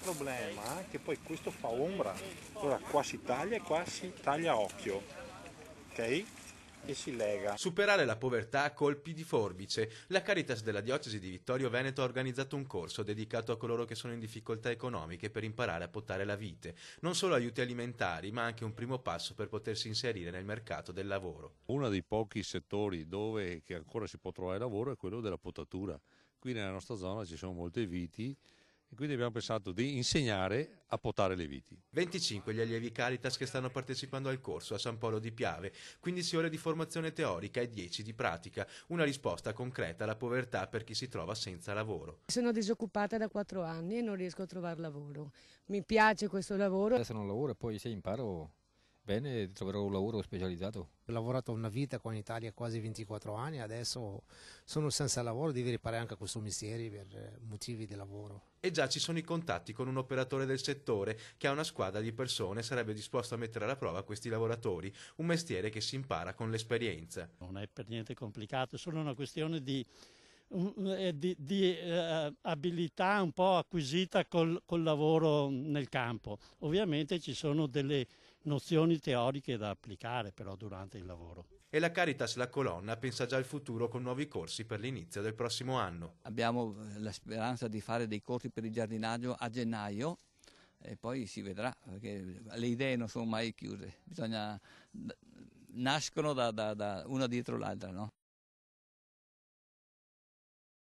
problema è che poi questo fa ombra, allora qua si taglia e qua si taglia a occhio, ok? E si lega. Superare la povertà a colpi di forbice. La Caritas della diocesi di Vittorio Veneto ha organizzato un corso dedicato a coloro che sono in difficoltà economiche per imparare a potare la vite. Non solo aiuti alimentari, ma anche un primo passo per potersi inserire nel mercato del lavoro. Uno dei pochi settori dove che ancora si può trovare lavoro è quello della potatura. Qui nella nostra zona ci sono molte viti e quindi abbiamo pensato di insegnare a potare le viti. 25 gli allievi Caritas che stanno partecipando al corso a San Polo di Piave, 15 ore di formazione teorica e 10 di pratica, una risposta concreta alla povertà per chi si trova senza lavoro. Sono disoccupata da 4 anni e non riesco a trovare lavoro. Mi piace questo lavoro. Adesso non lavoro e poi se imparo bene troverò un lavoro specializzato. Ho lavorato una vita qua in Italia, quasi 24 anni, adesso sono senza lavoro, devo riparare anche a questo mestiere per motivi di lavoro. E già ci sono i contatti con un operatore del settore che ha una squadra di persone e sarebbe disposto a mettere alla prova questi lavoratori, un mestiere che si impara con l'esperienza. Non è per niente complicato, è solo una questione di abilità un po' acquisita col lavoro nel campo. Ovviamente ci sono delle nozioni teoriche da applicare però durante il lavoro. E la Caritas La Colonna pensa già al futuro con nuovi corsi per l'inizio del prossimo anno. Abbiamo la speranza di fare dei corsi per il giardinaggio a gennaio e poi si vedrà, perché le idee non sono mai chiuse, nascono da una dietro l'altra, no?